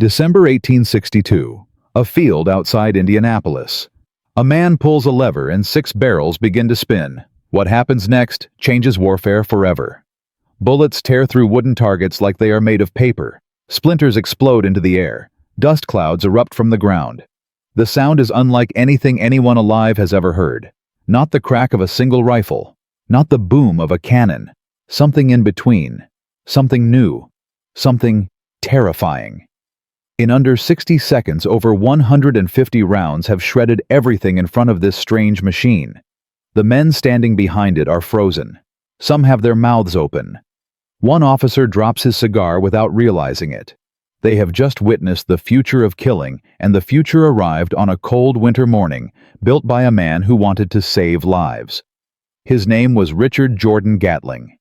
December 1862. A field outside Indianapolis. A man pulls a lever and 6 barrels begin to spin. What happens next changes warfare forever. Bullets tear through wooden targets like they are made of paper. Splinters explode into the air. Dust clouds erupt from the ground. The sound is unlike anything anyone alive has ever heard. Not the crack of a single rifle. Not the boom of a cannon. Something in between. Something new. Something terrifying. In under 60 seconds, over 150 rounds have shredded everything in front of this strange machine. The men standing behind it are frozen. Some have their mouths open. One officer drops his cigar without realizing it. They have just witnessed the future of killing, and the future arrived on a cold winter morning, built by a man who wanted to save lives. His name was Richard Jordan Gatling.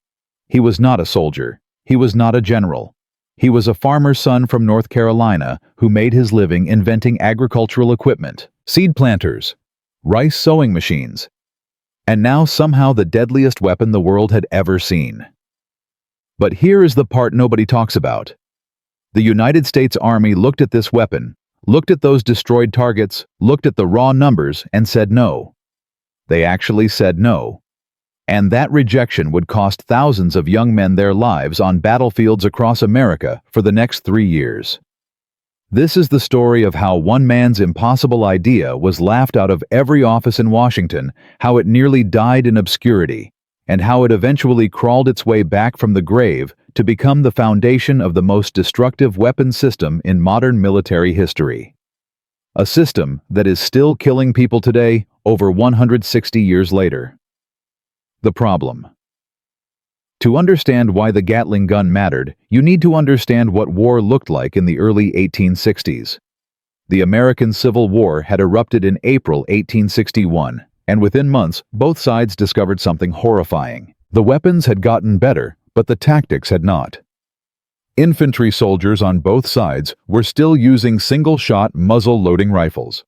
He was not a soldier. He was not a general. He was a farmer's son from North Carolina who made his living inventing agricultural equipment, seed planters, rice sowing machines, and now somehow the deadliest weapon the world had ever seen. But here is the part nobody talks about. The United States Army looked at this weapon, looked at those destroyed targets, looked at the raw numbers, and said no. They actually said no. And that rejection would cost thousands of young men their lives on battlefields across America for the next 3 years. This is the story of how one man's impossible idea was laughed out of every office in Washington, how it nearly died in obscurity, and how it eventually crawled its way back from the grave to become the foundation of the most destructive weapon system in modern military history. A system that is still killing people today, over 160 years later. The problem. To understand why the Gatling gun mattered, you need to understand what war looked like in the early 1860s. The American Civil War had erupted in April 1861, and within months, both sides discovered something horrifying. The weapons had gotten better, but the tactics had not. Infantry soldiers on both sides were still using single-shot muzzle-loading rifles.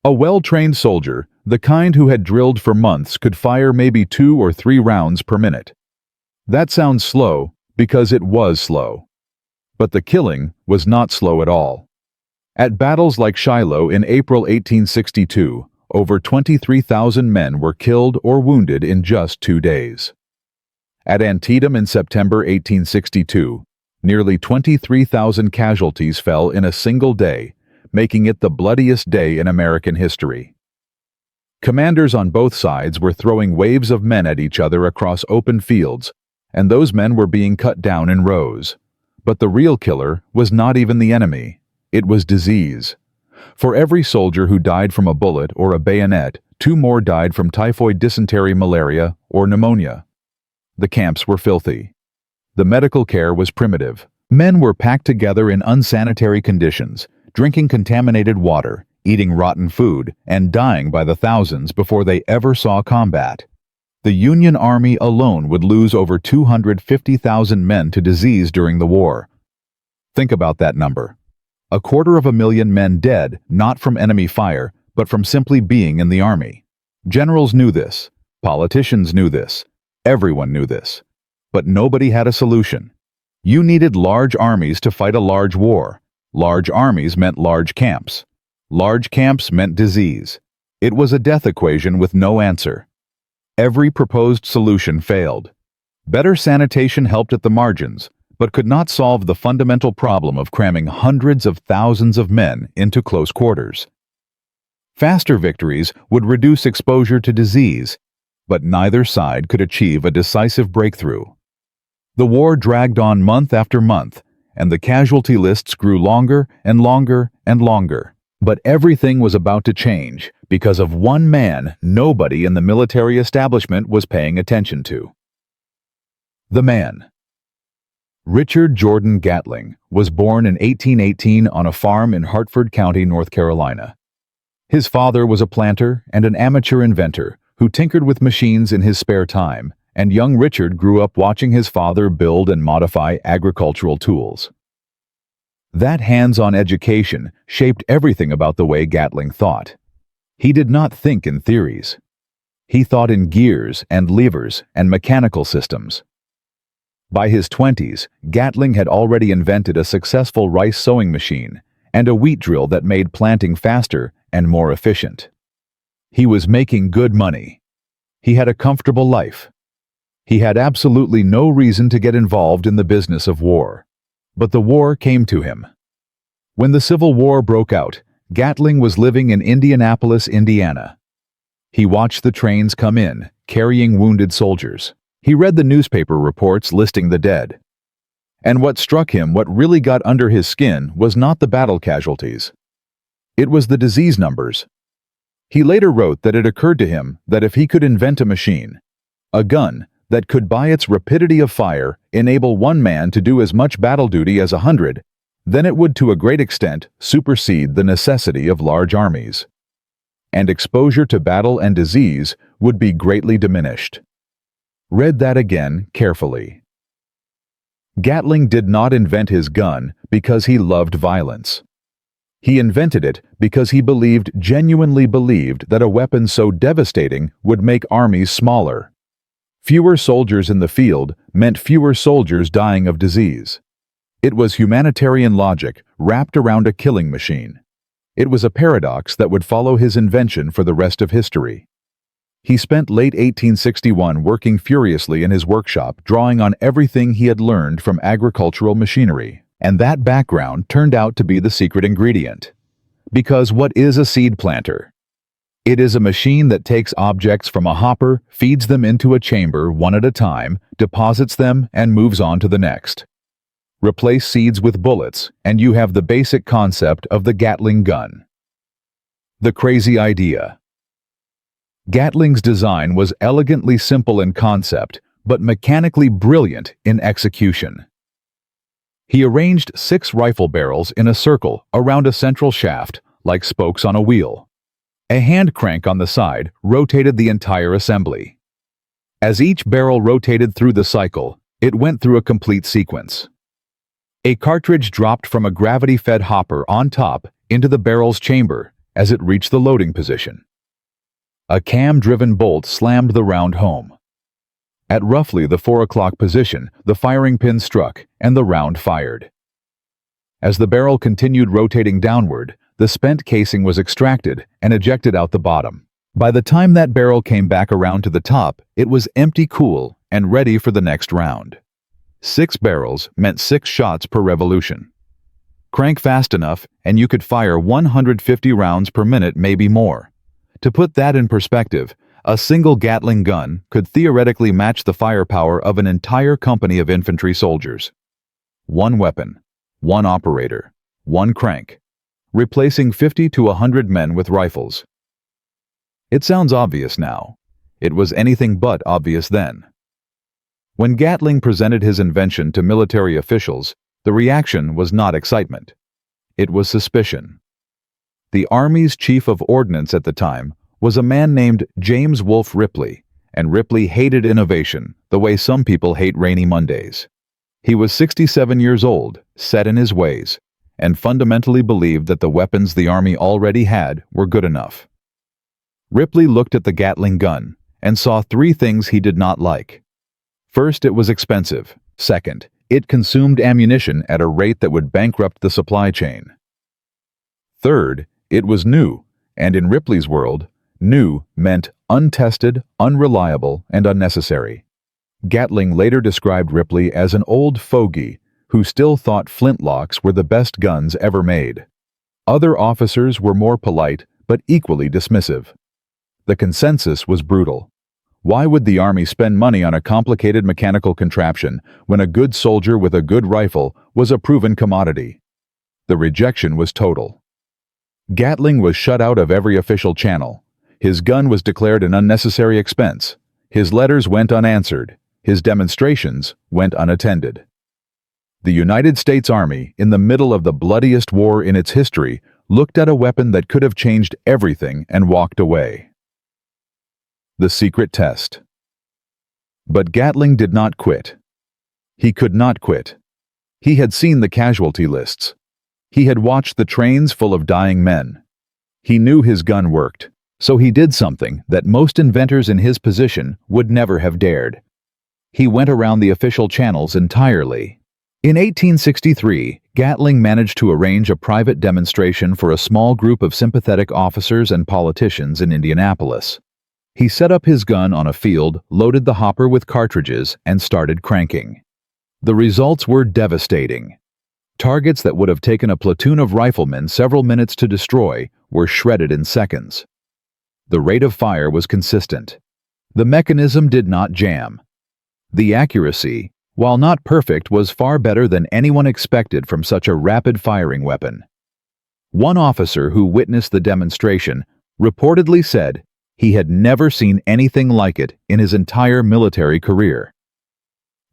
A well-trained soldier, the kind who had drilled for months, could fire maybe 2 or 3 rounds per minute. That sounds slow because it was slow. But the killing was not slow at all. At battles like Shiloh in April 1862, over 23,000 men were killed or wounded in just 2 days. At Antietam in September 1862, nearly 23,000 casualties fell in a single day, making it the bloodiest day in American history. Commanders on both sides were throwing waves of men at each other across open fields, and those men were being cut down in rows. But the real killer was not even the enemy. It was disease. For every soldier who died from a bullet or a bayonet, 2 more died from typhoid, dysentery, malaria, or pneumonia. The camps were filthy. The medical care was primitive. Men were packed together in unsanitary conditions, drinking contaminated water, eating rotten food, and dying by the thousands before they ever saw combat. The Union Army alone would lose over 250,000 men to disease during the war. Think about that number. 250,000 men dead, not from enemy fire, but from simply being in the army. Generals knew this. Politicians knew this. Everyone knew this. But nobody had a solution. You needed large armies to fight a large war. Large armies meant large camps. Large camps meant disease. It was a death equation with no answer. Every proposed solution failed. Better sanitation helped at the margins, but could not solve the fundamental problem of cramming hundreds of thousands of men into close quarters. Faster victories would reduce exposure to disease, but neither side could achieve a decisive breakthrough. The war dragged on month after month, and the casualty lists grew longer and longer and longer. But everything was about to change because of one man nobody in the military establishment was paying attention to. The man. Richard Jordan Gatling was born in 1818 on a farm in Hartford County, North Carolina. His father was a planter and an amateur inventor who tinkered with machines in his spare time, and young Richard grew up watching his father build and modify agricultural tools. That hands-on education shaped everything about the way Gatling thought. He did not think in theories. He thought in gears and levers and mechanical systems. By his 20s, Gatling had already invented a successful rice sowing machine and a wheat drill that made planting faster and more efficient. He was making good money. He had a comfortable life. He had absolutely no reason to get involved in the business of war. But the war came to him. When the Civil War broke out, Gatling was living in Indianapolis, Indiana. He watched the trains come in, carrying wounded soldiers. He read the newspaper reports listing the dead. And what struck him, what really got under his skin, was not the battle casualties. It was the disease numbers. He later wrote that it occurred to him that if he could invent a machine, a gun, that could by its rapidity of fire enable one man to do as much battle duty as 100, then it would to a great extent supersede the necessity of large armies. And exposure to battle and disease would be greatly diminished. Read that again carefully. Gatling did not invent his gun because he loved violence. He invented it because he genuinely believed that a weapon so devastating would make armies smaller. Fewer soldiers in the field meant fewer soldiers dying of disease. It was humanitarian logic wrapped around a killing machine. It was a paradox that would follow his invention for the rest of history. He spent late 1861 working furiously in his workshop, drawing on everything he had learned from agricultural machinery, and that background turned out to be the secret ingredient. Because what is a seed planter? It is a machine that takes objects from a hopper, feeds them into a chamber one at a time, deposits them, and moves on to the next. Replace seeds with bullets, and you have the basic concept of the Gatling gun. The crazy idea. Gatling's design was elegantly simple in concept, but mechanically brilliant in execution. He arranged 6 rifle barrels in a circle around a central shaft, like spokes on a wheel. A hand crank on the side rotated the entire assembly. As each barrel rotated through the cycle, it went through a complete sequence. A cartridge dropped from a gravity-fed hopper on top into the barrel's chamber as it reached the loading position. A cam-driven bolt slammed the round home. At roughly the 4 o'clock position, the firing pin struck and the round fired. As the barrel continued rotating downward, the spent casing was extracted and ejected out the bottom. By the time that barrel came back around to the top, it was empty, cool, and ready for the next round. 6 barrels meant 6 shots per revolution. Crank fast enough and you could fire 150 rounds per minute, maybe more. To put that in perspective, a single Gatling gun could theoretically match the firepower of an entire company of infantry soldiers. 1 weapon, 1 operator, 1 crank, replacing 50 to 100 men with rifles. It sounds obvious now. It was anything but obvious then. When Gatling presented his invention to military officials, the reaction was not excitement. It was suspicion. The Army's chief of ordnance at the time was a man named James Wolfe Ripley, and Ripley hated innovation the way some people hate rainy Mondays. He was 67 years old, set in his ways, and fundamentally believed that the weapons the Army already had were good enough. Ripley looked at the Gatling gun and saw 3 things he did not like. First, it was expensive. Second, it consumed ammunition at a rate that would bankrupt the supply chain. Third, it was new, and in Ripley's world, new meant untested, unreliable, and unnecessary. Gatling later described Ripley as an old fogey who still thought flintlocks were the best guns ever made. Other officers were more polite, but equally dismissive. The consensus was brutal. Why would the Army spend money on a complicated mechanical contraption when a good soldier with a good rifle was a proven commodity? The rejection was total. Gatling was shut out of every official channel. His gun was declared an unnecessary expense. His letters went unanswered. His demonstrations went unattended. The United States Army, in the middle of the bloodiest war in its history, looked at a weapon that could have changed everything and walked away. The secret test. But Gatling did not quit. He could not quit. He had seen the casualty lists. He had watched the trains full of dying men. He knew his gun worked, so he did something that most inventors in his position would never have dared. He went around the official channels entirely. In 1863, Gatling managed to arrange a private demonstration for a small group of sympathetic officers and politicians in Indianapolis. He set up his gun on a field, loaded the hopper with cartridges, and started cranking. The results were devastating. Targets that would have taken a platoon of riflemen several minutes to destroy were shredded in seconds. The rate of fire was consistent. The mechanism did not jam. The accuracy, while not perfect, was far better than anyone expected from such a rapid-firing weapon. One officer who witnessed the demonstration reportedly said he had never seen anything like it in his entire military career.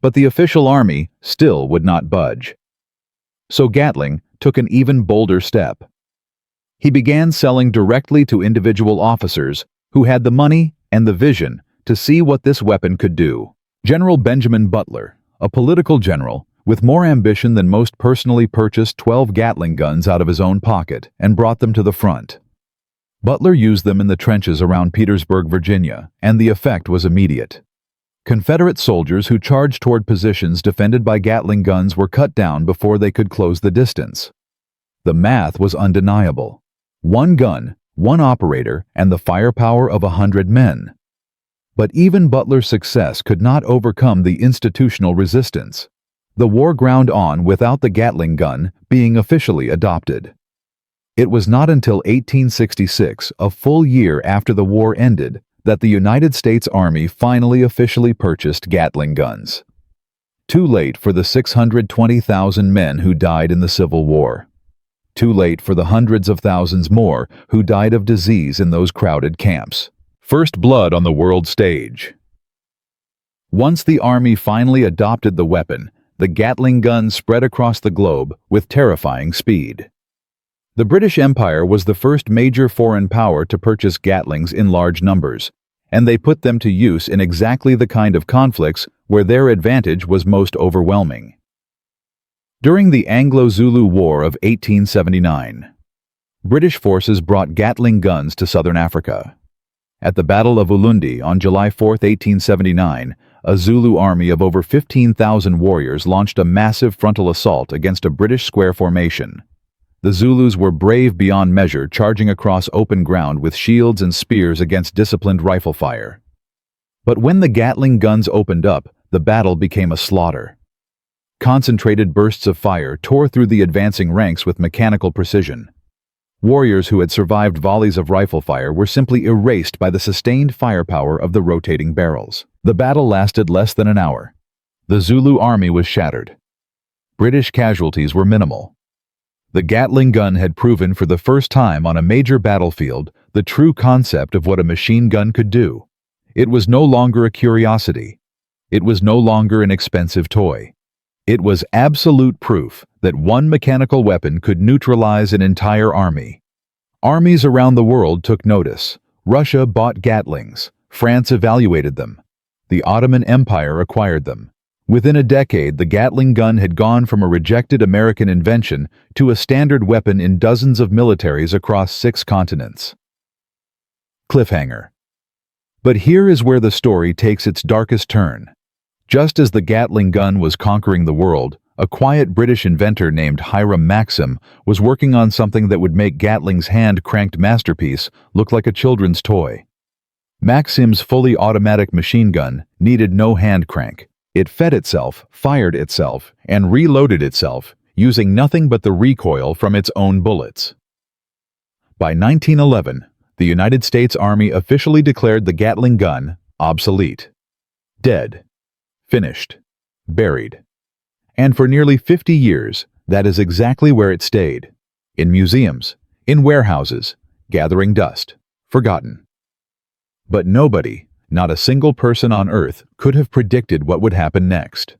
But the official army still would not budge. So Gatling took an even bolder step. He began selling directly to individual officers who had the money and the vision to see what this weapon could do. General Benjamin Butler, a political general with more ambition than most, personally purchased 12 Gatling guns out of his own pocket and brought them to the front. Butler used them in the trenches around Petersburg, Virginia, and the effect was immediate. Confederate soldiers who charged toward positions defended by Gatling guns were cut down before they could close the distance. The math was undeniable. One gun, one operator, and the firepower of 100 men. But even Butler's success could not overcome the institutional resistance. The war ground on without the Gatling gun being officially adopted. It was not until 1866, a full year after the war ended, that the United States Army finally officially purchased Gatling guns. Too late for the 620,000 men who died in the Civil War. Too late for the hundreds of thousands more who died of disease in those crowded camps. First blood on the world stage. Once the Army finally adopted the weapon, the Gatling gun spread across the globe with terrifying speed. The British Empire was the first major foreign power to purchase Gatlings in large numbers, and they put them to use in exactly the kind of conflicts where their advantage was most overwhelming. During the Anglo-Zulu War of 1879, British forces brought Gatling guns to southern Africa. At the Battle of Ulundi on July 4, 1879, a Zulu army of over 15,000 warriors launched a massive frontal assault against a British square formation. The Zulus were brave beyond measure, charging across open ground with shields and spears against disciplined rifle fire. But when the Gatling guns opened up, the battle became a slaughter. Concentrated bursts of fire tore through the advancing ranks with mechanical precision. Warriors who had survived volleys of rifle fire were simply erased by the sustained firepower of the rotating barrels. The battle lasted less than an hour. The Zulu army was shattered. British casualties were minimal. The Gatling gun had proven for the first time on a major battlefield the true concept of what a machine gun could do. It was no longer a curiosity. It was no longer an expensive toy. It was absolute proof that one mechanical weapon could neutralize an entire army. Armies around the world took notice. Russia bought Gatlings. France evaluated them. The Ottoman Empire acquired them. Within a decade, the Gatling gun had gone from a rejected American invention to a standard weapon in dozens of militaries across 6 continents. Cliffhanger. But here is where the story takes its darkest turn. Just as the Gatling gun was conquering the world, a quiet British inventor named Hiram Maxim was working on something that would make Gatling's hand-cranked masterpiece look like a children's toy. Maxim's fully automatic machine gun needed no hand crank. It fed itself, fired itself, and reloaded itself, using nothing but the recoil from its own bullets. By 1911, the United States Army officially declared the Gatling gun obsolete. Dead. Finished. Buried. And for nearly 50 years, that is exactly where it stayed. In museums, in warehouses, gathering dust, forgotten. But nobody, not a single person on Earth, could have predicted what would happen next.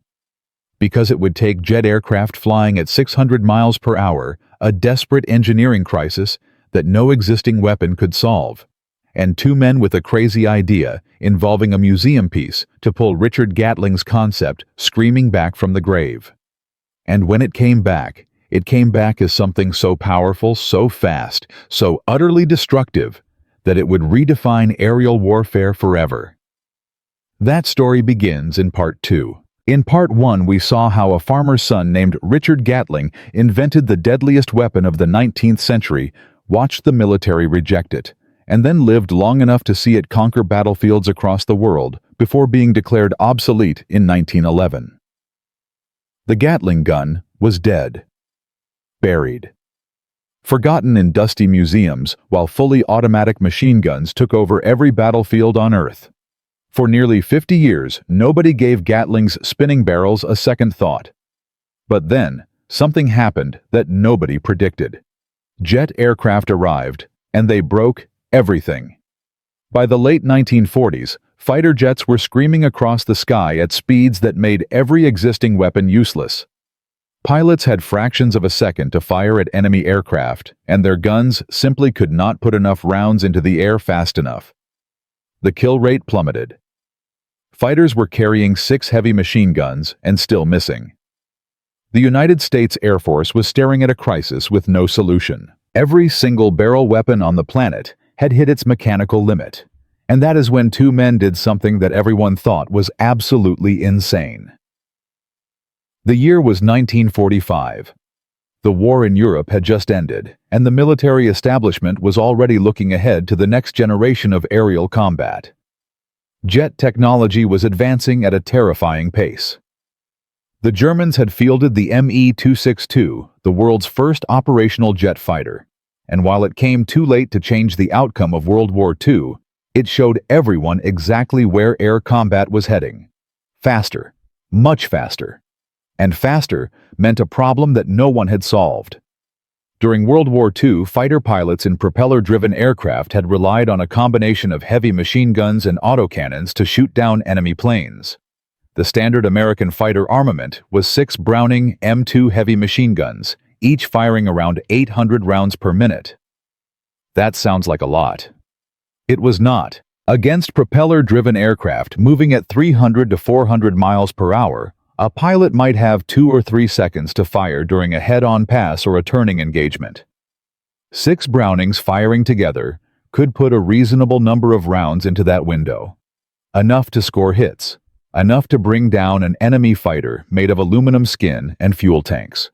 Because it would take jet aircraft flying at 600 miles per hour, a desperate engineering crisis that no existing weapon could solve, and 2 men with a crazy idea involving a museum piece to pull Richard Gatling's concept screaming back from the grave. And when it came back as something so powerful, so fast, so utterly destructive, that it would redefine aerial warfare forever. That story begins in Part 2. In Part 1, we saw how a farmer's son named Richard Gatling invented the deadliest weapon of the 19th century, watched the military reject it, and then lived long enough to see it conquer battlefields across the world before being declared obsolete in 1911. The Gatling gun was dead. Buried. Forgotten in dusty museums while fully automatic machine guns took over every battlefield on Earth. For nearly 50 years, nobody gave Gatling's spinning barrels a second thought. But then, something happened that nobody predicted. Jet aircraft arrived, and they broke everything. By the late 1940s, fighter jets were screaming across the sky at speeds that made every existing weapon useless. Pilots had fractions of a second to fire at enemy aircraft, and their guns simply could not put enough rounds into the air fast enough. The kill rate plummeted. Fighters were carrying 6 heavy machine guns and still missing. The United States Air Force was staring at a crisis with no solution. Every single barrel weapon on the planet had hit its mechanical limit, and that is when 2 men did something that everyone thought was absolutely insane. The year was 1945. The war in Europe had just ended, and the military establishment was already looking ahead to the next generation of aerial combat. Jet technology was advancing at a terrifying pace. The Germans had fielded the Me-262, the world's first operational jet fighter, and while it came too late to change the outcome of World War II, it showed everyone exactly where air combat was heading. Faster, much faster. And faster meant a problem that no one had solved. During World War II, fighter pilots in propeller-driven aircraft had relied on a combination of heavy machine guns and autocannons to shoot down enemy planes. The standard American fighter armament was 6 Browning M2 heavy machine guns, each firing around 800 rounds per minute. That sounds like a lot. It was not. Against propeller-driven aircraft moving at 300 to 400 miles per hour, a pilot might have 2 or 3 seconds to fire during a head-on pass or a turning engagement. 6 Brownings firing together could put a reasonable number of rounds into that window. Enough to score hits. Enough to bring down an enemy fighter made of aluminum skin and fuel tanks.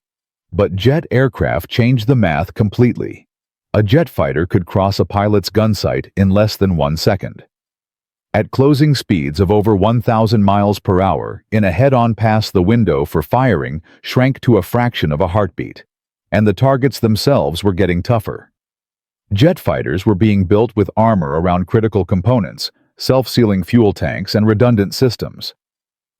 But jet aircraft changed the math completely. A jet fighter could cross a pilot's gun sight in less than 1 second. At closing speeds of over 1,000 miles per hour, in a head-on pass, the window for firing shrank to a fraction of a heartbeat, and the targets themselves were getting tougher. Jet fighters were being built with armor around critical components, self-sealing fuel tanks, and redundant systems.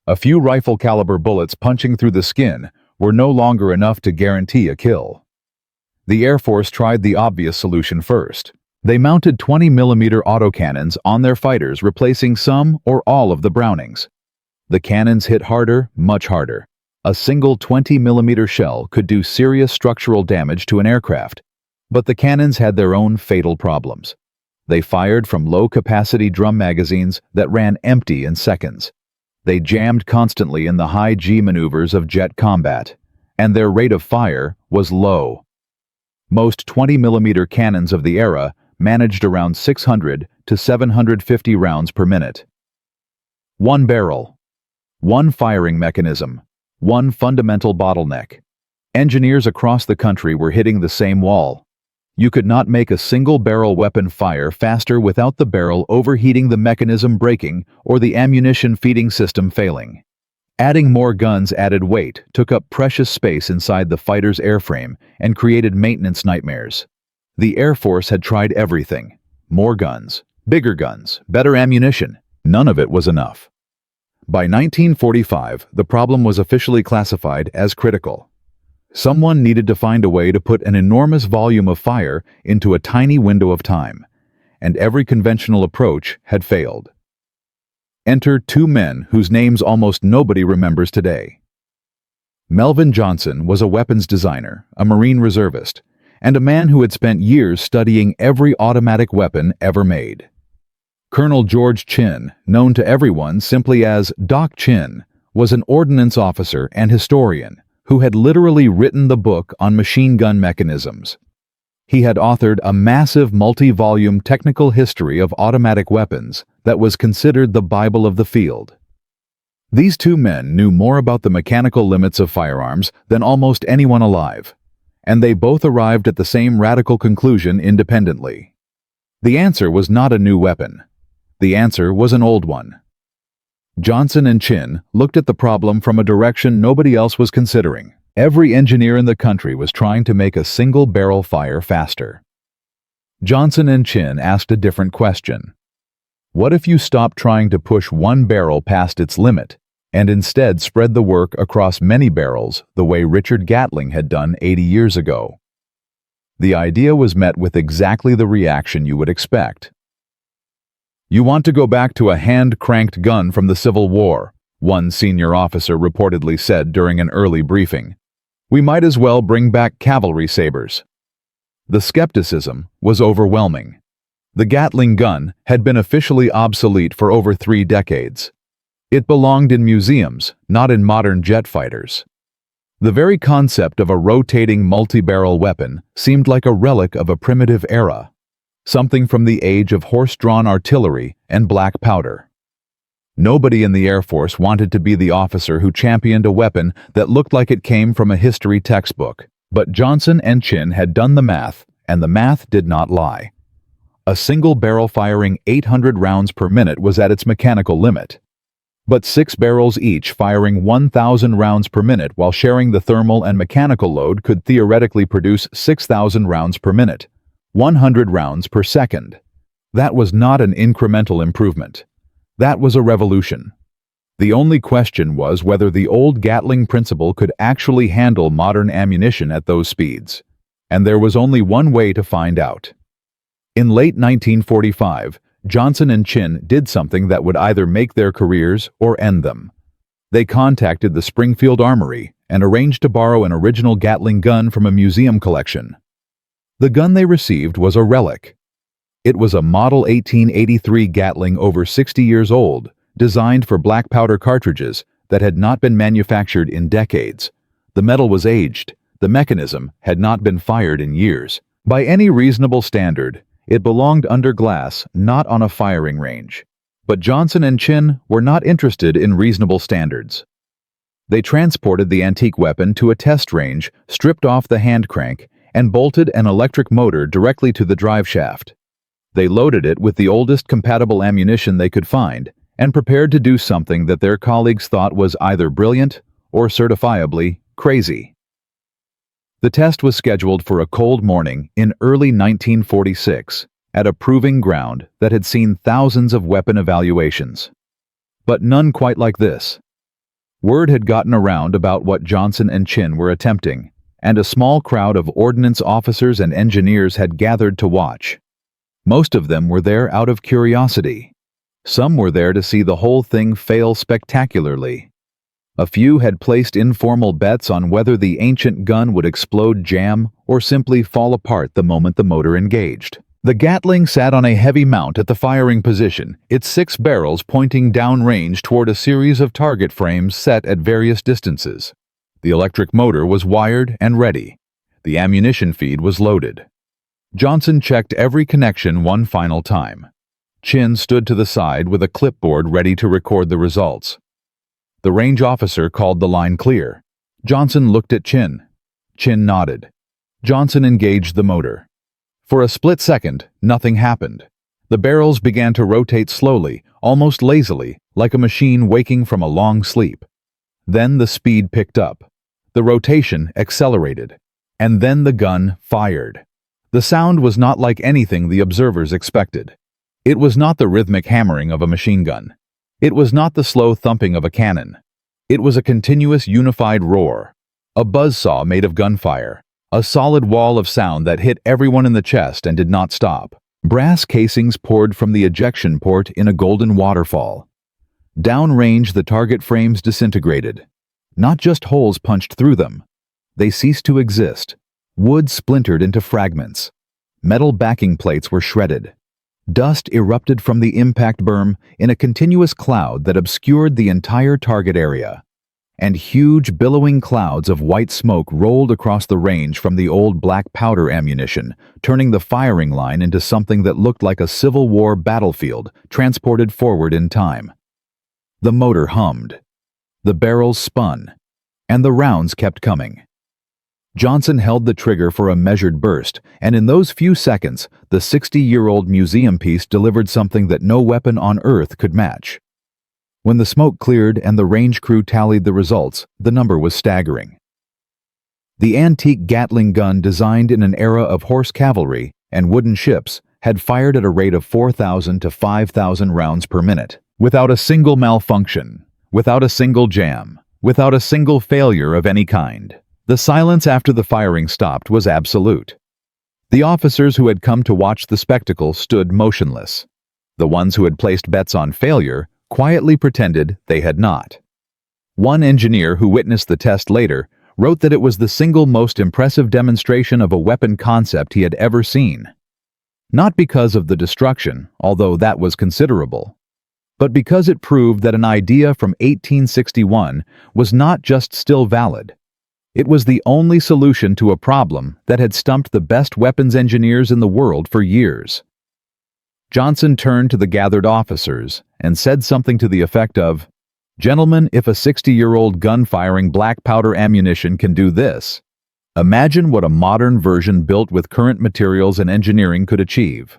A few rifle-caliber bullets punching through the skin were no longer enough to guarantee a kill. The Air Force tried the obvious solution first. They mounted 20mm autocannons on their fighters, replacing some or all of the Brownings. The cannons hit harder, much harder. A single 20mm shell could do serious structural damage to an aircraft. But the cannons had their own fatal problems. They fired from low-capacity drum magazines that ran empty in seconds. They jammed constantly in the high-G maneuvers of jet combat, and their rate of fire was low. Most 20mm cannons of the era managed around 600 to 750 rounds per minute. 1 barrel. 1 firing mechanism. 1 fundamental bottleneck. Engineers across the country were hitting the same wall. You could not make a single barrel weapon fire faster without the barrel overheating, the mechanism breaking, or the ammunition feeding system failing. Adding more guns added weight, took up precious space inside the fighter's airframe, and created maintenance nightmares. The Air Force had tried everything. More guns, bigger guns, better ammunition. None of it was enough. By 1945, the problem was officially classified as critical. Someone needed to find a way to put an enormous volume of fire into a tiny window of time, and every conventional approach had failed. Enter 2 men whose names almost nobody remembers today. Melvin Johnson was a weapons designer, a Marine reservist, and a man who had spent years studying every automatic weapon ever made. Colonel George Chin, known to everyone simply as Doc Chin, was an ordnance officer and historian who had literally written the book on machine gun mechanisms. He had authored a massive multi-volume technical history of automatic weapons that was considered the Bible of the field. These two men knew more about the mechanical limits of firearms than almost anyone alive, and they both arrived at the same radical conclusion independently. The answer was not a new weapon. The answer was an old one. Johnson and Chin looked at the problem from a direction nobody else was considering. Every engineer in the country was trying to make a single barrel fire faster. Johnson and Chin asked a different question. What if you stopped trying to push one barrel past its limit and instead spread the work across many barrels the way Richard Gatling had done 80 years ago? The idea was met with exactly the reaction you would expect. "You want to go back to a hand-cranked gun from the Civil War," one senior officer reportedly said during an early briefing. "We might as well bring back cavalry sabers." The skepticism was overwhelming. The Gatling gun had been officially obsolete for over 3 decades. It belonged in museums, not in modern jet fighters. The very concept of a rotating multi-barrel weapon seemed like a relic of a primitive era, something from the age of horse-drawn artillery and black powder. Nobody in the Air Force wanted to be the officer who championed a weapon that looked like it came from a history textbook. But Johnson and Chin had done the math, and the math did not lie. A single barrel firing 800 rounds per minute was at its mechanical limit. But 6 barrels each firing 1,000 rounds per minute while sharing the thermal and mechanical load could theoretically produce 6,000 rounds per minute, 100 rounds per second. That was not an incremental improvement. That was a revolution. The only question was whether the old Gatling principle could actually handle modern ammunition at those speeds. And there was only one way to find out. In late 1945, Johnson and Chin did something that would either make their careers or end them. They contacted the Springfield Armory and arranged to borrow an original Gatling gun from a museum collection. The gun they received was a relic. It was a Model 1883 Gatling over 60 years old, designed for black powder cartridges that had not been manufactured in decades. The metal was aged. The mechanism had not been fired in years. By any reasonable standard, it belonged under glass, not on a firing range. But Johnson and Chin were not interested in reasonable standards. They transported the antique weapon to a test range, stripped off the hand crank, and bolted an electric motor directly to the drive shaft. They loaded it with the oldest compatible ammunition they could find and prepared to do something that their colleagues thought was either brilliant or certifiably crazy. The test was scheduled for a cold morning in early 1946 at a proving ground that had seen thousands of weapon evaluations. But none quite like this. Word had gotten around about what Johnson and Chin were attempting, and a small crowd of ordnance officers and engineers had gathered to watch. Most of them were there out of curiosity. Some were there to see the whole thing fail spectacularly. A few had placed informal bets on whether the ancient gun would explode, jam, or simply fall apart the moment the motor engaged. The Gatling sat on a heavy mount at the firing position, its 6 barrels pointing downrange toward a series of target frames set at various distances. The electric motor was wired and ready. The ammunition feed was loaded. Johnson checked every connection one final time. Chin stood to the side with a clipboard ready to record the results. The range officer called the line clear. Johnson looked at Chin. Chin nodded. Johnson engaged the motor. For a split second, nothing happened. The barrels began to rotate slowly, almost lazily, like a machine waking from a long sleep. Then the speed picked up. The rotation accelerated. And then the gun fired. The sound was not like anything the observers expected. It was not the rhythmic hammering of a machine gun. It was not the slow thumping of a cannon. It was a continuous unified roar, a buzzsaw made of gunfire, a solid wall of sound that hit everyone in the chest and did not stop. Brass casings poured from the ejection port in a golden waterfall. Downrange, the target frames disintegrated. Not just holes punched through them. They ceased to exist. Wood splintered into fragments. Metal backing plates were shredded. Dust erupted from the impact berm in a continuous cloud that obscured the entire target area. and huge billowing clouds of white smoke rolled across the range from the old black powder ammunition, turning the firing line into something that looked like a Civil War battlefield transported forward in time. The motor hummed, the barrels spun, and the rounds kept coming. Johnson held the trigger for a measured burst, and in those few seconds, the 60-year-old museum piece delivered something that no weapon on Earth could match. When the smoke cleared and the range crew tallied the results, the number was staggering. The antique Gatling gun, designed in an era of horse cavalry and wooden ships, had fired at a rate of 4,000 to 5,000 rounds per minute, without a single malfunction, without a single jam, without a single failure of any kind. The silence after the firing stopped was absolute. The officers who had come to watch the spectacle stood motionless. The ones who had placed bets on failure quietly pretended they had not. One engineer who witnessed the test later wrote that it was the single most impressive demonstration of a weapon concept he had ever seen. Not because of the destruction, although that was considerable, but because it proved that an idea from 1861 was not just still valid. It was the only solution to a problem that had stumped the best weapons engineers in the world for years. Johnson turned to the gathered officers and said something to the effect of, "Gentlemen, if a 60-year-old gun-firing black powder ammunition can do this, imagine what a modern version built with current materials and engineering could achieve."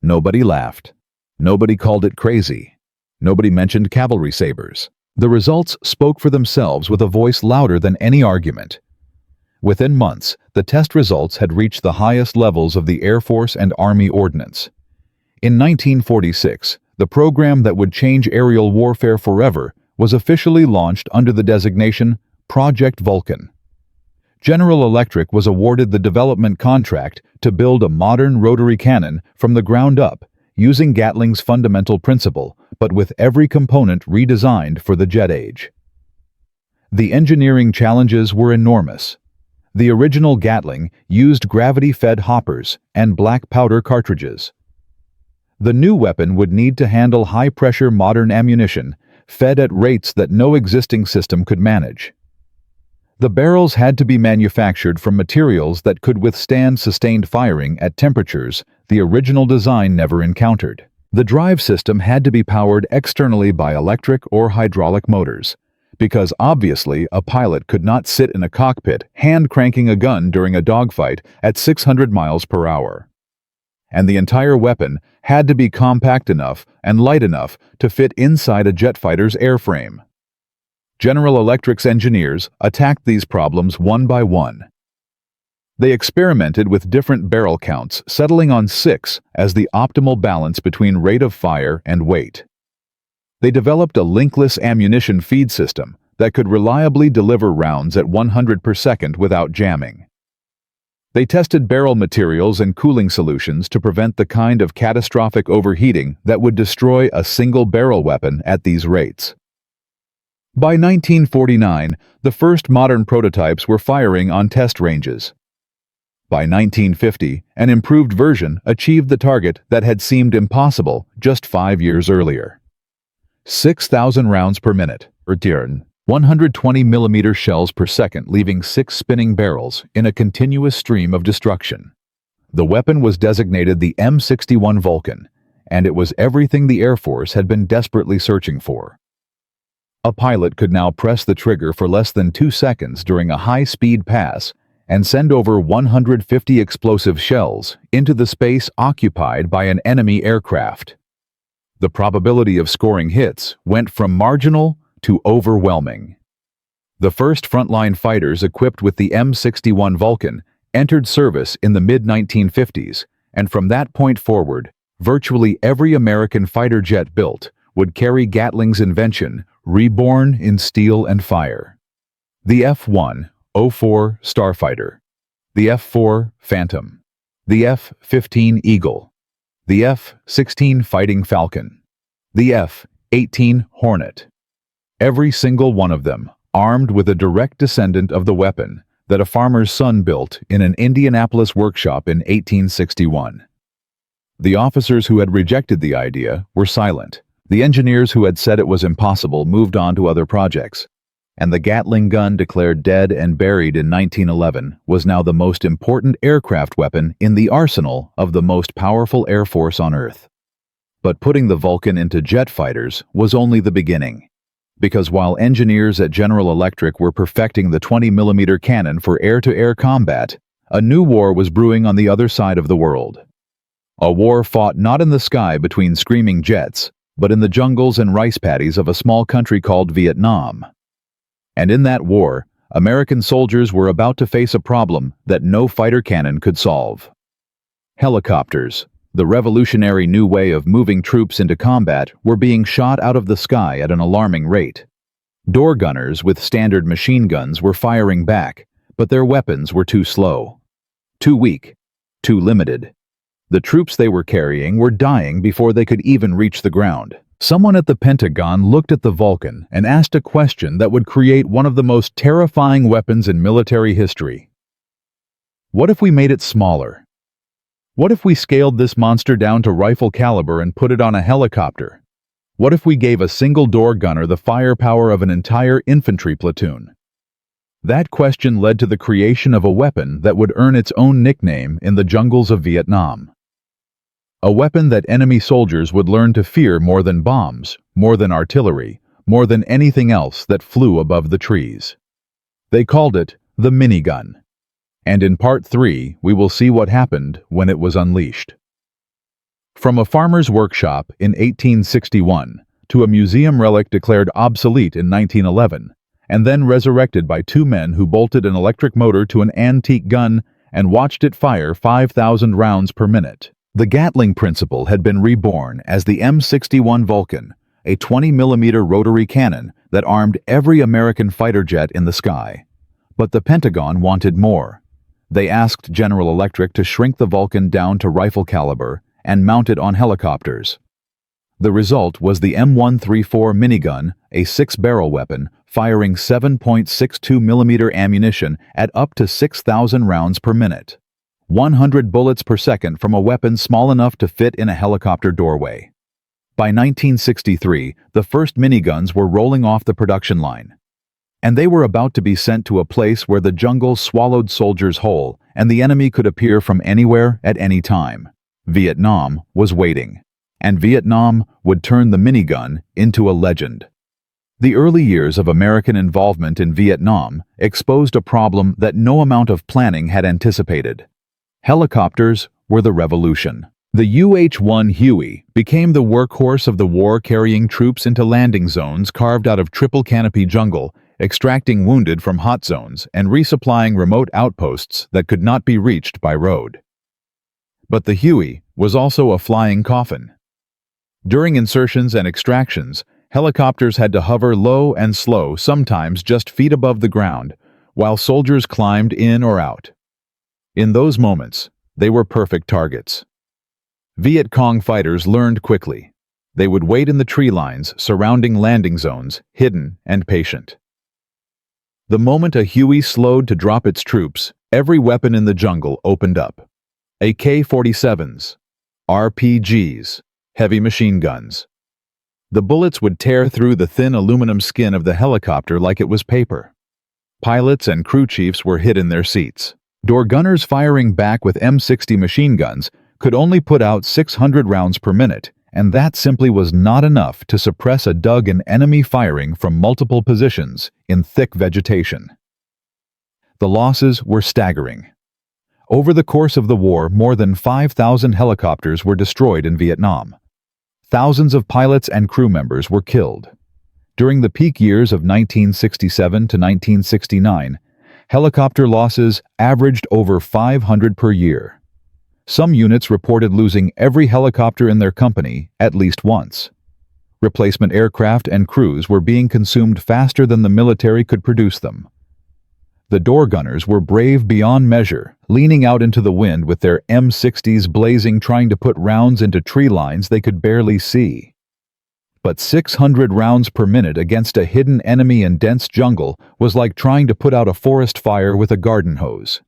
Nobody laughed. Nobody called it crazy. Nobody mentioned cavalry sabers. The results spoke for themselves with a voice louder than any argument. Within months, the test results had reached the highest levels of the Air Force and Army ordnance. In 1946, the program that would change aerial warfare forever was officially launched under the designation Project Vulcan. General Electric was awarded the development contract to build a modern rotary cannon from the ground up, using Gatling's fundamental principle, but with every component redesigned for the jet age. The engineering challenges were enormous. The original Gatling used gravity-fed hoppers and black powder cartridges. The new weapon would need to handle high-pressure modern ammunition, fed at rates that no existing system could manage. The barrels had to be manufactured from materials that could withstand sustained firing at temperatures the original design never encountered. The drive system had to be powered externally by electric or hydraulic motors, because obviously a pilot could not sit in a cockpit hand-cranking a gun during a dogfight at 600 miles per hour. And the entire weapon had to be compact enough and light enough to fit inside a jet fighter's airframe. General Electric's engineers attacked these problems one by one. They experimented with different barrel counts, settling on 6 as the optimal balance between rate of fire and weight. They developed a linkless ammunition feed system that could reliably deliver rounds at 100 per second without jamming. They tested barrel materials and cooling solutions to prevent the kind of catastrophic overheating that would destroy a single barrel weapon at these rates. By 1949, the first modern prototypes were firing on test ranges. By 1950, an improved version achieved the target that had seemed impossible just 5 years earlier. 6,000 rounds per minute, or 120 mm shells per second, leaving 6 spinning barrels in a continuous stream of destruction. The weapon was designated the M61 Vulcan, and it was everything the Air Force had been desperately searching for. A pilot could now press the trigger for less than 2 seconds during a high-speed pass and send over 150 explosive shells into the space occupied by an enemy aircraft. The probability of scoring hits went from marginal to overwhelming. The first frontline fighters equipped with the M61 Vulcan entered service in the mid-1950s, and from that point forward, virtually every American fighter jet built would carry Gatling's invention, reborn in steel and fire. The F-104 Starfighter, the F-4 Phantom, the F-15 Eagle, the F-16 Fighting Falcon, the F-18 Hornet. Every single one of them armed with a direct descendant of the weapon that a farmer's son built in an Indianapolis workshop in 1861. The officers who had rejected the idea were silent. The engineers who had said it was impossible moved on to other projects. and the Gatling gun, declared dead and buried in 1911, was now the most important aircraft weapon in the arsenal of the most powerful air force on Earth. But putting the Vulcan into jet fighters was only the beginning, because while engineers at General Electric were perfecting the 20-millimeter cannon for air-to-air combat, a new war was brewing on the other side of the world. A war fought not in the sky between screaming jets, but in the jungles and rice paddies of a small country called Vietnam. And in that war, American soldiers were about to face a problem that no fighter cannon could solve. Helicopters, the revolutionary new way of moving troops into combat, were being shot out of the sky at an alarming rate. Door gunners with standard machine guns were firing back, but their weapons were too slow, too weak, too limited. The troops they were carrying were dying before they could even reach the ground. Someone at the Pentagon looked at the Vulcan and asked a question that would create one of the most terrifying weapons in military history. What if we made it smaller? What if we scaled this monster down to rifle caliber and put it on a helicopter? What if we gave a single door gunner the firepower of an entire infantry platoon? That question led to the creation of a weapon that would earn its own nickname in the jungles of Vietnam. A weapon that enemy soldiers would learn to fear more than bombs, more than artillery, more than anything else that flew above the trees. They called it the Minigun. And in Part 3, we will see what happened when it was unleashed. From a farmer's workshop in 1861 to a museum relic declared obsolete in 1911, and then resurrected by two men who bolted an electric motor to an antique gun and watched it fire 5,000 rounds per minute. The Gatling principle had been reborn as the M61 Vulcan, a 20-millimeter rotary cannon that armed every American fighter jet in the sky. But the Pentagon wanted more. They asked General Electric to shrink the Vulcan down to rifle caliber and mount it on helicopters. The result was the M134 minigun, a 6-barrel weapon, firing 7.62-millimeter ammunition at up to 6,000 rounds per minute. 100 bullets per second from a weapon small enough to fit in a helicopter doorway. By 1963, the first miniguns were rolling off the production line. And they were about to be sent to a place where the jungle swallowed soldiers whole and the enemy could appear from anywhere at any time. Vietnam was waiting. And Vietnam would turn the minigun into a legend. The early years of American involvement in Vietnam exposed a problem that no amount of planning had anticipated. Helicopters were the revolution. The UH-1 Huey became the workhorse of the war, carrying troops into landing zones carved out of triple canopy jungle, extracting wounded from hot zones and resupplying remote outposts that could not be reached by road. But the Huey was also a flying coffin. During insertions and extractions, helicopters had to hover low and slow, sometimes just feet above the ground, while soldiers climbed in or out. In those moments, they were perfect targets. Viet Cong fighters learned quickly. They would wait in the tree lines surrounding landing zones, hidden and patient. The moment a Huey slowed to drop its troops, every weapon in the jungle opened up. AK-47s, RPGs, heavy machine guns. The bullets would tear through the thin aluminum skin of the helicopter like it was paper. Pilots and crew chiefs were hid in their seats. Door gunners firing back with M60 machine guns could only put out 600 rounds per minute, and that simply was not enough to suppress a dug in enemy firing from multiple positions in thick vegetation. The losses were staggering. Over the course of the war, more than 5,000 helicopters were destroyed in Vietnam. Thousands of pilots and crew members were killed. During the peak years of 1967 to 1969, helicopter losses averaged over 500 per year. Some units reported losing every helicopter in their company at least once. Replacement aircraft and crews were being consumed faster than the military could produce them. The door gunners were brave beyond measure, leaning out into the wind with their M60s blazing, trying to put rounds into tree lines they could barely see. But 600 rounds per minute against a hidden enemy in dense jungle was like trying to put out a forest fire with a garden hose.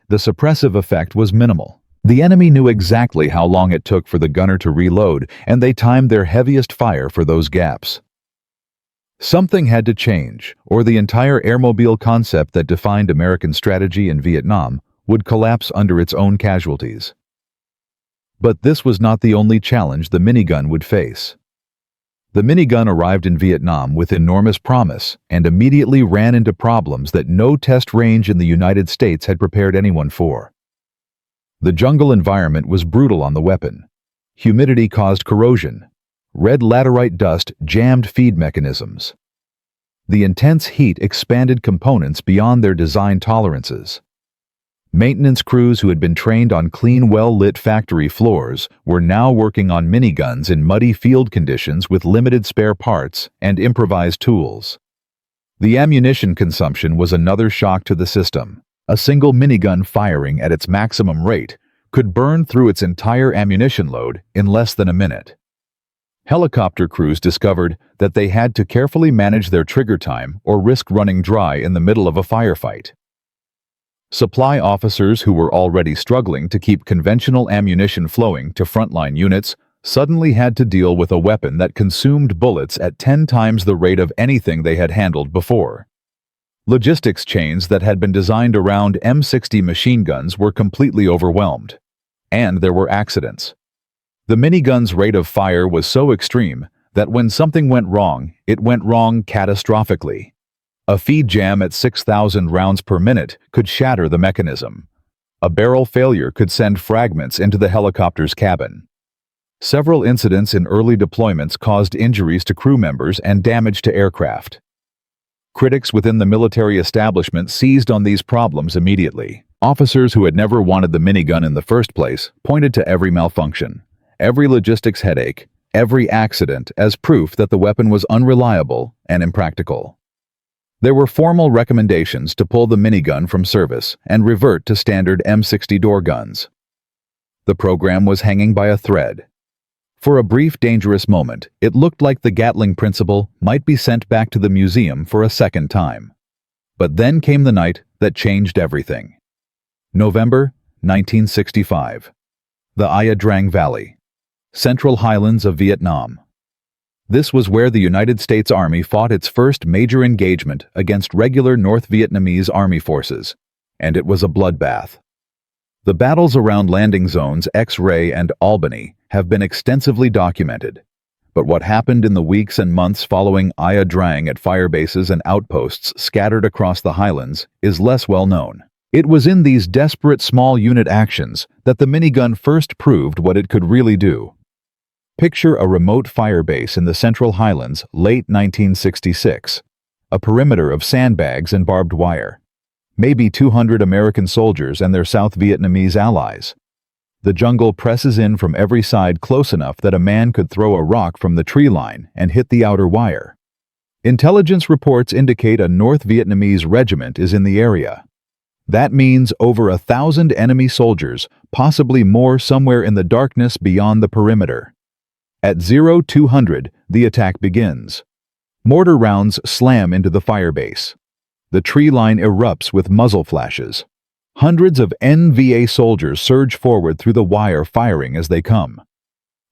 The suppressive effect was minimal. The enemy knew exactly how long it took for the gunner to reload, and they timed their heaviest fire for those gaps. Something had to change, or the entire airmobile concept that defined American strategy in Vietnam would collapse under its own casualties. But this was not the only challenge the minigun would face. The minigun arrived in Vietnam with enormous promise and immediately ran into problems that no test range in the United States had prepared anyone for. The jungle environment was brutal on the weapon. Humidity caused corrosion. Red laterite dust jammed feed mechanisms. The intense heat expanded components beyond their design tolerances. Maintenance crews who had been trained on clean, well-lit factory floors were now working on miniguns in muddy field conditions with limited spare parts and improvised tools. The ammunition consumption was another shock to the system. A single minigun firing at its maximum rate could burn through its entire ammunition load in less than a minute. Helicopter crews discovered that they had to carefully manage their trigger time or risk running dry in the middle of a firefight. Supply officers who were already struggling to keep conventional ammunition flowing to frontline units suddenly had to deal with a weapon that consumed bullets at 10 times the rate of anything they had handled before. Logistics chains that had been designed around M60 machine guns were completely overwhelmed. And there were accidents. The minigun's rate of fire was so extreme that when something went wrong, it went wrong catastrophically. A feed jam at 6,000 rounds per minute could shatter the mechanism. A barrel failure could send fragments into the helicopter's cabin. Several incidents in early deployments caused injuries to crew members and damage to aircraft. Critics within the military establishment seized on these problems immediately. Officers who had never wanted the minigun in the first place pointed to every malfunction, every logistics headache, every accident as proof that the weapon was unreliable and impractical. There were formal recommendations to pull the minigun from service and revert to standard M60 door guns. The program was hanging by a thread. For a brief, dangerous moment, it looked like the Gatling principle might be sent back to the museum for a second time. But then came the night that changed everything. November 1965. The Ia Drang Valley, Central Highlands of Vietnam. This was where the United States Army fought its first major engagement against regular North Vietnamese Army forces, and it was a bloodbath. The battles around landing zones X-Ray and Albany have been extensively documented, but what happened in the weeks and months following Ia Drang at fire bases and outposts scattered across the highlands is less well known. It was in these desperate small unit actions that the minigun first proved what it could really do. Picture a remote fire base in the Central Highlands, late 1966. A perimeter of sandbags and barbed wire. Maybe 200 American soldiers and their South Vietnamese allies. The jungle presses in from every side close enough that a man could throw a rock from the tree line and hit the outer wire. Intelligence reports indicate a North Vietnamese regiment is in the area. That means over 1,000 enemy soldiers, possibly more somewhere in the darkness beyond the perimeter. At 0200, the attack begins. Mortar rounds slam into the firebase. The tree line erupts with muzzle flashes. Hundreds of NVA soldiers surge forward through the wire, firing as they come.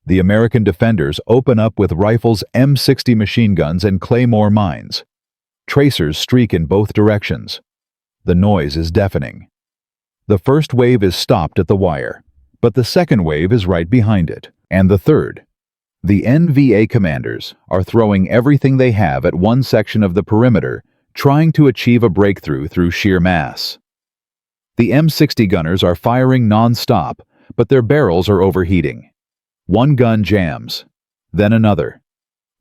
The American defenders open up with rifles, M60 machine guns, and Claymore mines. Tracers streak in both directions. The noise is deafening. The first wave is stopped at the wire, but the second wave is right behind it, and the third. The NVA commanders are throwing everything they have at one section of the perimeter, trying to achieve a breakthrough through sheer mass. The M60 gunners are firing non-stop, but their barrels are overheating. One gun jams, then another.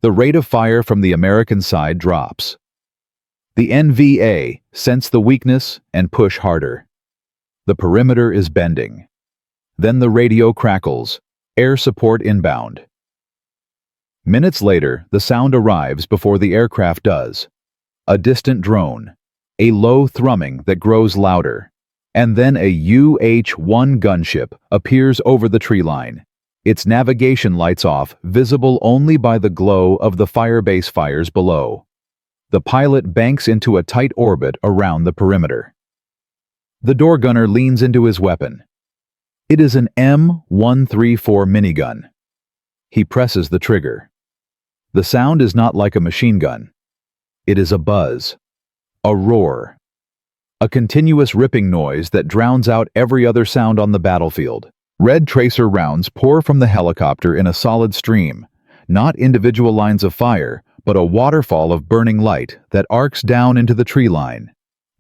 The rate of fire from the American side drops. The NVA sense the weakness and push harder. The perimeter is bending. Then the radio crackles, air support inbound. Minutes later, the sound arrives before the aircraft does. A distant drone, a low thrumming that grows louder, and then a UH-1 gunship appears over the tree line, its navigation lights off, visible only by the glow of the firebase fires below. The pilot banks into a tight orbit around the perimeter. The door gunner leans into his weapon. It is an M134 minigun. He presses the trigger. The sound is not like a machine gun. It is a buzz, a roar, a continuous ripping noise that drowns out every other sound on the battlefield. Red tracer rounds pour from the helicopter in a solid stream, not individual lines of fire, but a waterfall of burning light that arcs down into the tree line.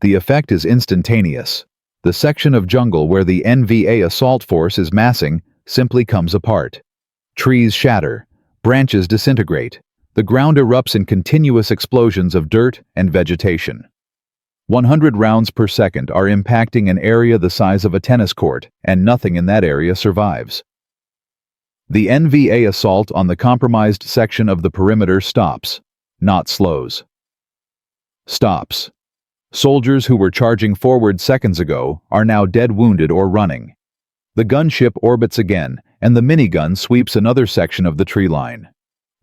The effect is instantaneous. The section of jungle where the NVA assault force is massing simply comes apart. Trees shatter, branches disintegrate, the ground erupts in continuous explosions of dirt and vegetation. 100 rounds per second are impacting an area the size of a tennis court, and nothing in that area survives. The NVA assault on the compromised section of the perimeter stops, not slows. Stops. Soldiers who were charging forward seconds ago are now dead, wounded, or running. The gunship orbits again, and the minigun sweeps another section of the tree line.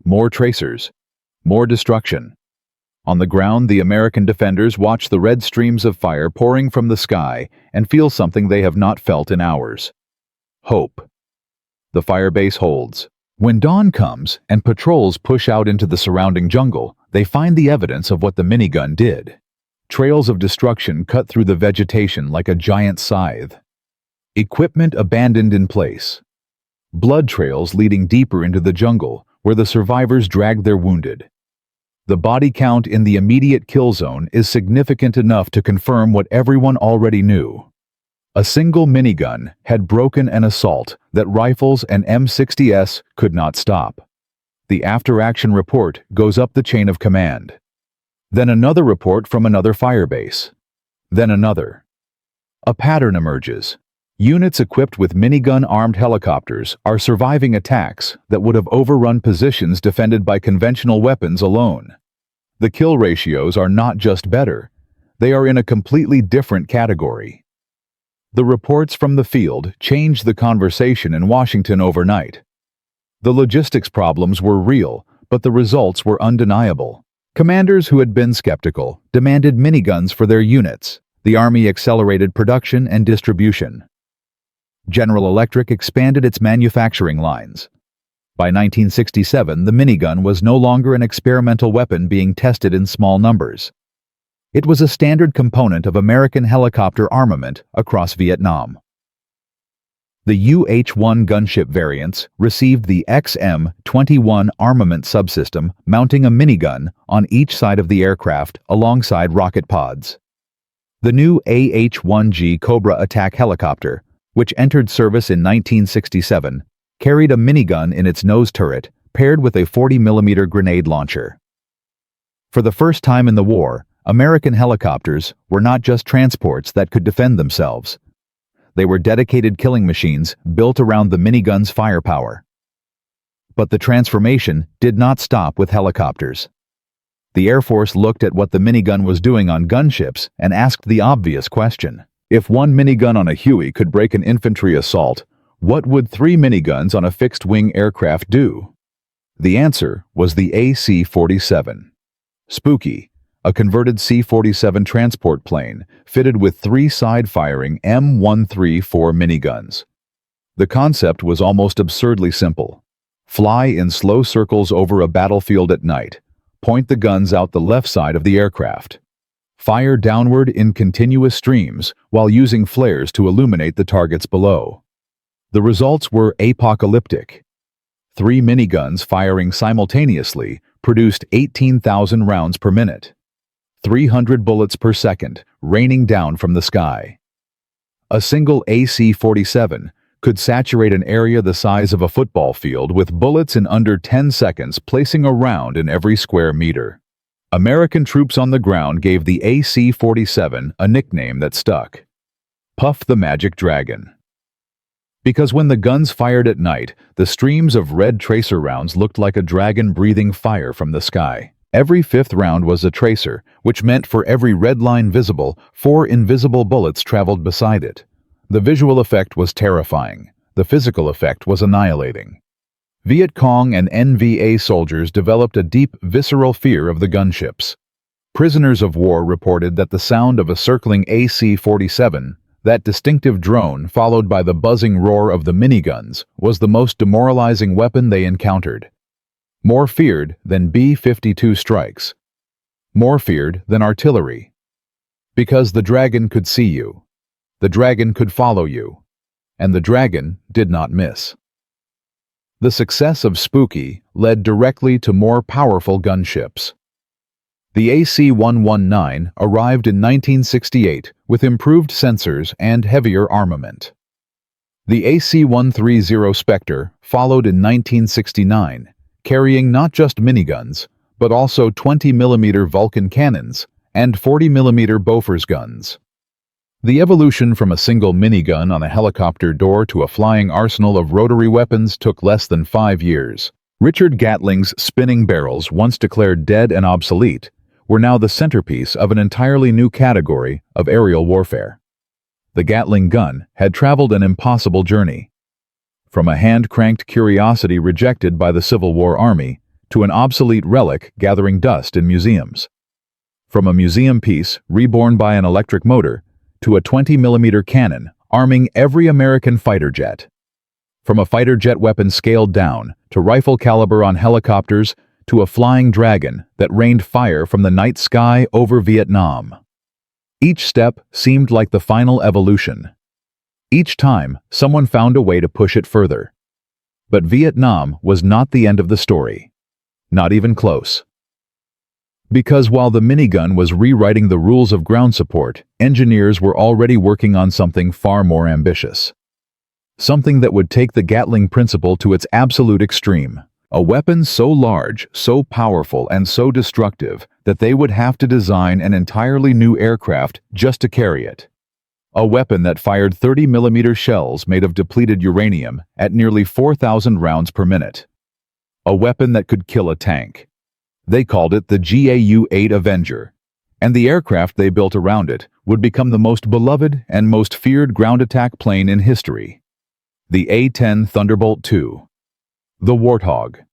More tracers. More destruction. On the ground, the American defenders watch the red streams of fire pouring from the sky and feel something they have not felt in hours. Hope. The firebase holds. When dawn comes and patrols push out into the surrounding jungle, they find the evidence of what the minigun did. Trails of destruction cut through the vegetation like a giant scythe. Equipment abandoned in place. Blood trails leading deeper into the jungle, where the survivors dragged their wounded. The body count in the immediate kill zone is significant enough to confirm what everyone already knew. A single minigun had broken an assault that rifles and M60s could not stop. The after-action report goes up the chain of command. Then another report from another firebase. Then another. A pattern emerges. Units equipped with minigun-armed helicopters are surviving attacks that would have overrun positions defended by conventional weapons alone. The kill ratios are not just better, they are in a completely different category. The reports from the field changed the conversation in Washington overnight. The logistics problems were real, but the results were undeniable. Commanders who had been skeptical demanded miniguns for their units. The Army accelerated production and distribution. General Electric expanded its manufacturing lines. By 1967, the minigun was no longer an experimental weapon being tested in small numbers. It was a standard component of American helicopter armament across Vietnam. The UH-1 gunship variants received the XM-21 armament subsystem, mounting a minigun on each side of the aircraft alongside rocket pods. The new AH-1G Cobra attack helicopter, which entered service in 1967, carried a minigun in its nose turret paired with a 40mm grenade launcher. For the first time in the war, American helicopters were not just transports that could defend themselves. They were dedicated killing machines built around the minigun's firepower. But the transformation did not stop with helicopters. The Air Force looked at what the minigun was doing on gunships and asked the obvious question. If one minigun on a Huey could break an infantry assault, what would 3 miniguns on a fixed-wing aircraft do? The answer was the AC-47. Spooky, a converted C-47 transport plane fitted with 3 side-firing M134 miniguns. The concept was almost absurdly simple. Fly in slow circles over a battlefield at night. Point the guns out the left side of the aircraft. Fire downward in continuous streams while using flares to illuminate the targets below. The results were apocalyptic. 3 miniguns firing simultaneously produced 18,000 rounds per minute. 300 bullets per second raining down from the sky. A single AC-47 could saturate an area the size of a football field with bullets in under 10 seconds, placing a round in every square meter. American troops on the ground gave the AC-47 a nickname that stuck: Puff the Magic Dragon. Because when the guns fired at night, the streams of red tracer rounds looked like a dragon breathing fire from the sky. Every 5th round was a tracer, which meant for every red line visible, 4 invisible bullets traveled beside it. The visual effect was terrifying. The physical effect was annihilating. Viet Cong and NVA soldiers developed a deep, visceral fear of the gunships. Prisoners of war reported that the sound of a circling AC-47, that distinctive drone followed by the buzzing roar of the miniguns, was the most demoralizing weapon they encountered. More feared than B-52 strikes. more feared than artillery. Because the dragon could see you, the dragon could follow you, and the dragon did not miss. The success of Spooky led directly to more powerful gunships. The AC-119 arrived in 1968 with improved sensors and heavier armament. The AC-130 Spectre followed in 1969, carrying not just miniguns, but also 20mm Vulcan cannons and 40mm Bofors guns. The evolution from a single minigun on a helicopter door to a flying arsenal of rotary weapons took less than 5 years. Richard Gatling's spinning barrels, once declared dead and obsolete, were now the centerpiece of an entirely new category of aerial warfare. The Gatling gun had traveled an impossible journey. From a hand-cranked curiosity rejected by the Civil War Army to an obsolete relic gathering dust in museums. From a museum piece reborn by an electric motor to a 20mm cannon arming every American fighter jet. From a fighter jet weapon scaled down to rifle caliber on helicopters to a flying dragon that rained fire from the night sky over Vietnam. Each step seemed like the final evolution. Each time, someone found a way to push it further. But Vietnam was not the end of the story. Not even close. Because while the minigun was rewriting the rules of ground support, engineers were already working on something far more ambitious. Something that would take the Gatling principle to its absolute extreme. A weapon so large, so powerful, and so destructive that they would have to design an entirely new aircraft just to carry it. A weapon that fired 30mm shells made of depleted uranium at nearly 4,000 rounds per minute. A weapon that could kill a tank. They called it the GAU-8 Avenger, and the aircraft they built around it would become the most beloved and most feared ground attack plane in history. The A-10 Thunderbolt II. The Warthog.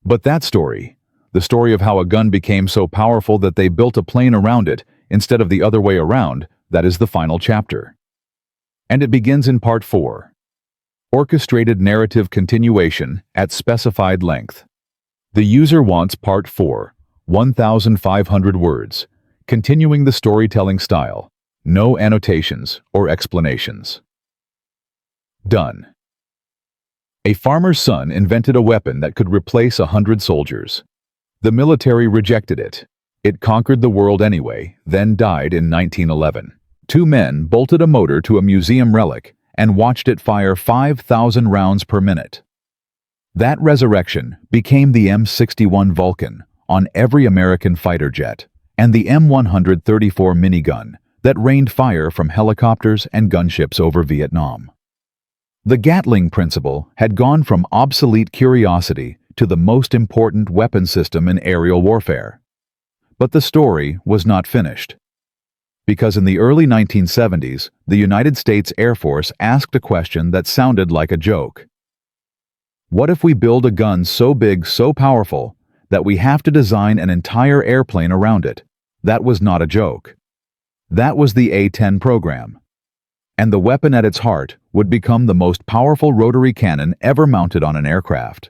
But that story, the story of how a gun became so powerful that they built a plane around it instead of the other way around, that is the final chapter. And it begins in Part 4. Orchestrated narrative continuation at specified length. The user wants Part 4, 1,500 words, continuing the storytelling style, no annotations or explanations. Done. A farmer's son invented a weapon that could replace 100 soldiers. The military rejected it. It conquered the world anyway, then died in 1911. 2 men bolted a motor to a museum relic and watched it fire 5,000 rounds per minute. That resurrection became the M61 Vulcan on every American fighter jet and the M134 minigun that rained fire from helicopters and gunships over Vietnam. The Gatling principle had gone from obsolete curiosity to the most important weapon system in aerial warfare. But the story was not finished. Because in the early 1970s, the United States Air Force asked a question that sounded like a joke. What if we build a gun so big, so powerful, that we have to design an entire airplane around it? That was not a joke. That was the A-10 program. And the weapon at its heart would become the most powerful rotary cannon ever mounted on an aircraft.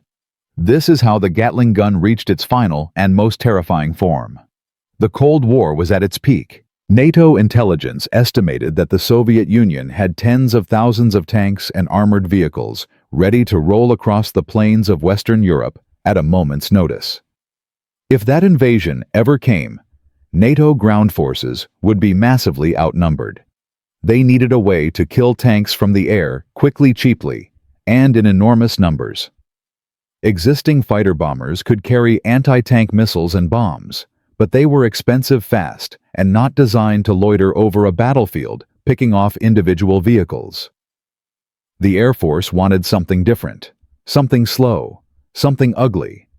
This is how the Gatling gun reached its final and most terrifying form. The Cold War was at its peak. NATO intelligence estimated that the Soviet Union had tens of thousands of tanks and armored vehicles ready to roll across the plains of Western Europe at a moment's notice. If that invasion ever came, NATO ground forces would be massively outnumbered. They needed a way to kill tanks from the air quickly, cheaply, and in enormous numbers. Existing fighter bombers could carry anti-tank missiles and bombs, but they were expensive fast and not designed to loiter over a battlefield, picking off individual vehicles. The Air Force wanted something different, something slow, something ugly,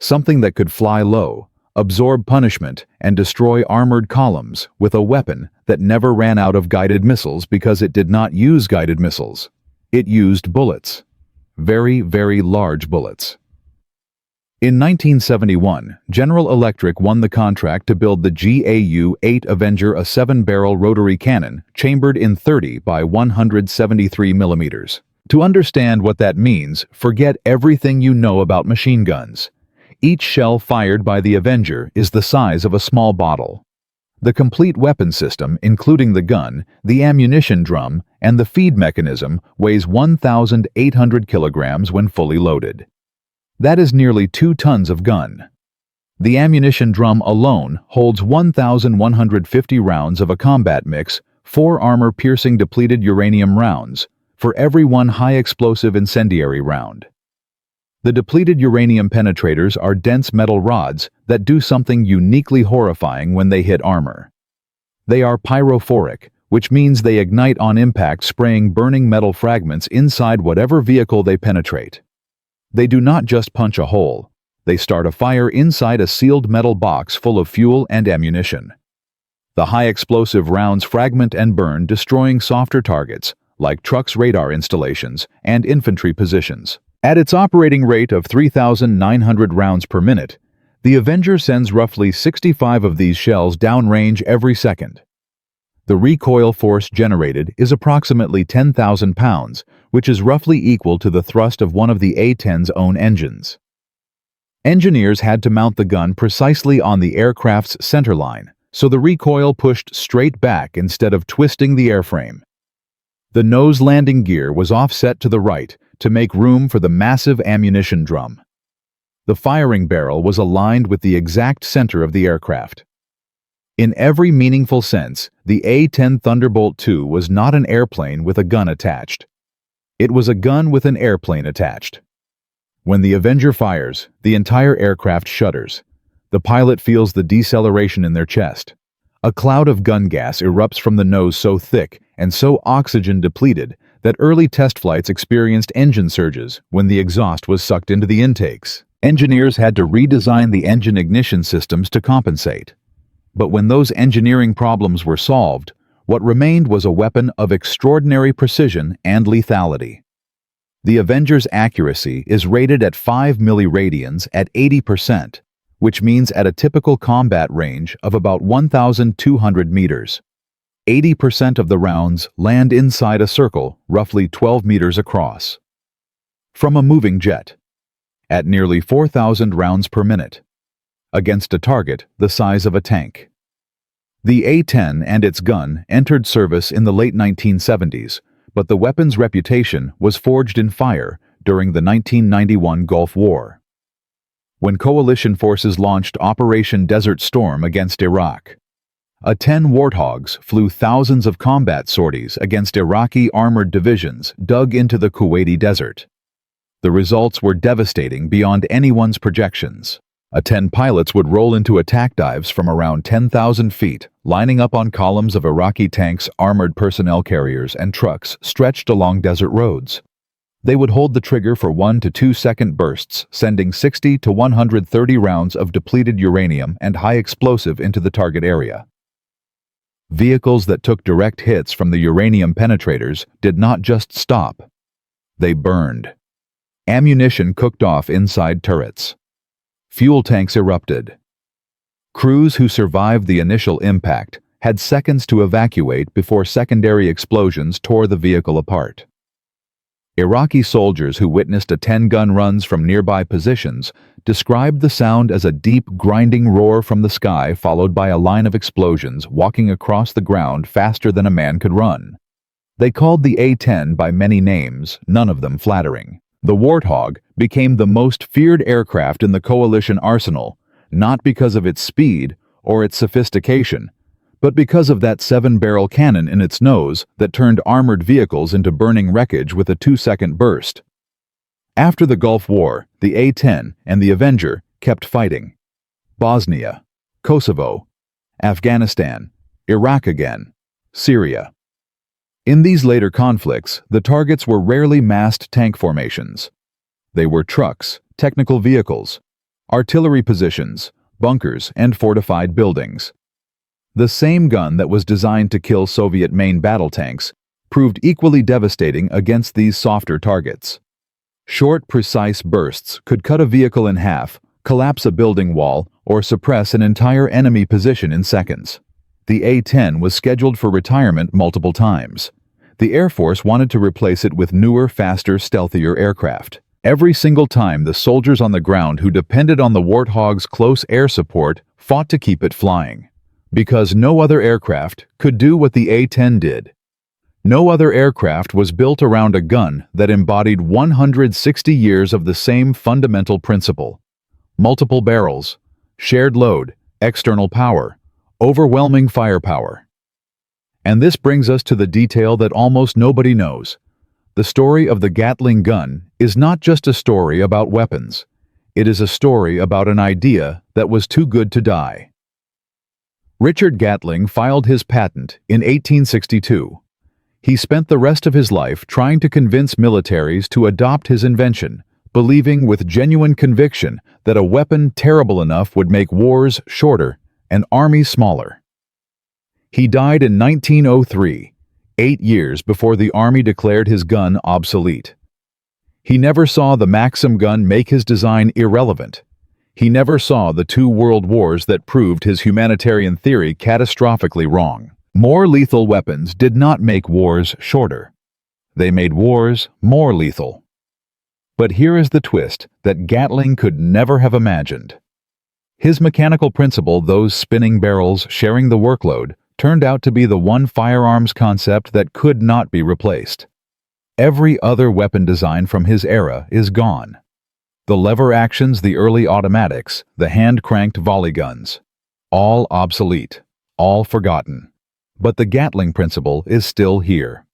something that could fly low, absorb punishment, and destroy armored columns with a weapon that never ran out of guided missiles because it did not use guided missiles. It used bullets. Very, very large bullets. In 1971, General Electric won the contract to build the GAU-8 Avenger, a 7-barrel rotary cannon chambered in 30 by 173 millimeters. To understand what that means, forget everything you know about machine guns. Each shell fired by the Avenger is the size of a small bottle. The complete weapon system, including the gun, the ammunition drum, and the feed mechanism, weighs 1,800 kilograms when fully loaded. That is nearly 2 tons of gun. The ammunition drum alone holds 1,150 rounds of a combat mix, 4 armor-piercing depleted uranium rounds, for every 1 high-explosive incendiary round. The depleted uranium penetrators are dense metal rods that do something uniquely horrifying when they hit armor. They are pyrophoric, which means they ignite on impact, spraying burning metal fragments inside whatever vehicle they penetrate. They do not just punch a hole. They start a fire inside a sealed metal box full of fuel and ammunition. The high-explosive rounds fragment and burn, destroying softer targets, like trucks' radar installations and infantry positions. At its operating rate of 3,900 rounds per minute, the Avenger sends roughly 65 of these shells downrange every second. The recoil force generated is approximately 10,000 pounds, which is roughly equal to the thrust of one of the A-10's own engines. Engineers had to mount the gun precisely on the aircraft's centerline, so the recoil pushed straight back instead of twisting the airframe. The nose landing gear was offset to the right to make room for the massive ammunition drum. The firing barrel was aligned with the exact center of the aircraft. In every meaningful sense, the A-10 Thunderbolt II was not an airplane with a gun attached. It was a gun with an airplane attached. When the Avenger fires, the entire aircraft shudders. The pilot feels the deceleration in their chest. A cloud of gun gas erupts from the nose, so thick and so oxygen-depleted that early test flights experienced engine surges when the exhaust was sucked into the intakes. Engineers had to redesign the engine ignition systems to compensate. But when those engineering problems were solved, what remained was a weapon of extraordinary precision and lethality. The Avenger's accuracy is rated at 5 milliradians at 80%, which means at a typical combat range of about 1,200 meters. 80% of the rounds land inside a circle roughly 12 meters across. From a moving jet, at nearly 4,000 rounds per minute, against a target the size of a tank. The A-10 and its gun entered service in the late 1970s, but the weapon's reputation was forged in fire during the 1991 Gulf War, when coalition forces launched Operation Desert Storm against Iraq. A-10 Warthogs flew thousands of combat sorties against Iraqi armored divisions dug into the Kuwaiti desert. The results were devastating beyond anyone's projections. A-10 pilots would roll into attack dives from around 10,000 feet, lining up on columns of Iraqi tanks, armored personnel carriers, and trucks stretched along desert roads. They would hold the trigger for 1 to 2 second bursts, sending 60 to 130 rounds of depleted uranium and high explosive into the target area. Vehicles that took direct hits from the uranium penetrators did not just stop. They burned. Ammunition cooked off inside turrets. Fuel tanks erupted. Crews who survived the initial impact had seconds to evacuate before secondary explosions tore the vehicle apart. Iraqi soldiers who witnessed A-10 gun runs from nearby positions described the sound as a deep, grinding roar from the sky, followed by a line of explosions walking across the ground faster than a man could run. They called the A-10 by many names, none of them flattering. The Warthog became the most feared aircraft in the coalition arsenal, not because of its speed or its sophistication, but because of that 7-barrel cannon in its nose that turned armored vehicles into burning wreckage with a 2-second burst. After the Gulf War, the A-10 and the Avenger kept fighting. Bosnia, Kosovo, Afghanistan, Iraq again, Syria. In these later conflicts, the targets were rarely massed tank formations. They were trucks, technical vehicles, artillery positions, bunkers, and fortified buildings. The same gun that was designed to kill Soviet main battle tanks proved equally devastating against these softer targets. Short, precise bursts could cut a vehicle in half, collapse a building wall, or suppress an entire enemy position in seconds. The A-10 was scheduled for retirement multiple times. The Air Force wanted to replace it with newer, faster, stealthier aircraft. Every single time the soldiers on the ground who depended on the Warthog's close air support fought to keep it flying. Because no other aircraft could do what the A-10 did. No other aircraft was built around a gun that embodied 160 years of the same fundamental principle. Multiple barrels, shared load, external power, overwhelming firepower. And this brings us to the detail that almost nobody knows. The story of the Gatling gun is not just a story about weapons. It is a story about an idea that was too good to die. Richard Gatling filed his patent in 1862. He spent the rest of his life trying to convince militaries to adopt his invention, believing with genuine conviction that a weapon terrible enough would make wars shorter and armies smaller. He died in 1903, 8 years before the Army declared his gun obsolete. He never saw the Maxim gun make his design irrelevant. He never saw the 2 world wars that proved his humanitarian theory catastrophically wrong. More lethal weapons did not make wars shorter. They made wars more lethal. But here is the twist that Gatling could never have imagined. His mechanical principle, those spinning barrels sharing the workload, turned out to be the one firearms concept that could not be replaced. Every other weapon design from his era is gone. The lever actions, the early automatics, the hand-cranked volley guns. All obsolete, all forgotten. But the Gatling principle is still here.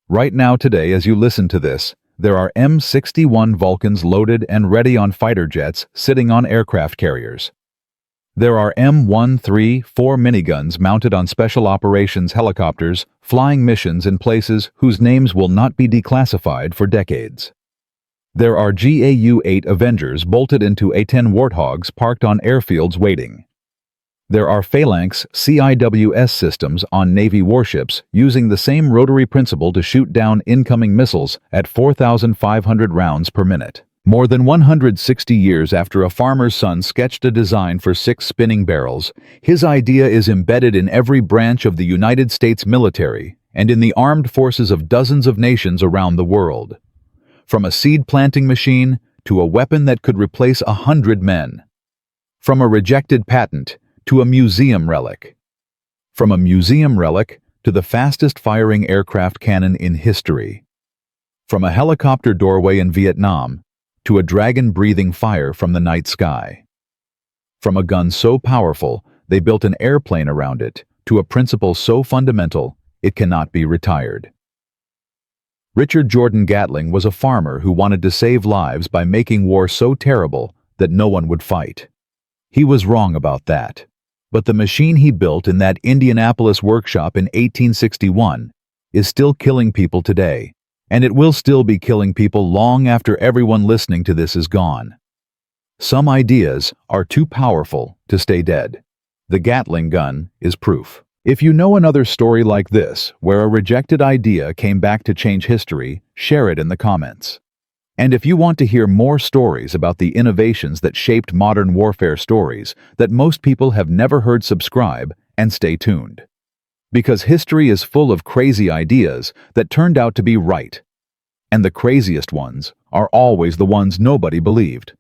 Right now today, as you listen to this, there are M61 Vulcans loaded and ready on fighter jets sitting on aircraft carriers. There are M134 miniguns mounted on special operations helicopters, flying missions in places whose names will not be declassified for decades. There are GAU-8 Avengers bolted into A-10 Warthogs parked on airfields waiting. There are Phalanx CIWS systems on Navy warships using the same rotary principle to shoot down incoming missiles at 4,500 rounds per minute. More than 160 years after a farmer's son sketched a design for 6 spinning barrels, his idea is embedded in every branch of the United States military and in the armed forces of dozens of nations around the world. From a seed planting machine to a weapon that could replace 100 men. From a rejected patent to a museum relic. From a museum relic to the fastest firing aircraft cannon in history. From a helicopter doorway in Vietnam to a dragon-breathing fire from the night sky. From a gun so powerful they built an airplane around it to a principle so fundamental it cannot be retired. Richard Jordan Gatling was a farmer who wanted to save lives by making war so terrible that no one would fight. He was wrong about that. But the machine he built in that Indianapolis workshop in 1861 is still killing people today, and it will still be killing people long after everyone listening to this is gone. Some ideas are too powerful to stay dead. The Gatling gun is proof. If you know another story like this, where a rejected idea came back to change history, share it in the comments. And if you want to hear more stories about the innovations that shaped modern warfare stories that most people have never heard, subscribe and stay tuned. Because history is full of crazy ideas that turned out to be right. And the craziest ones are always the ones nobody believed.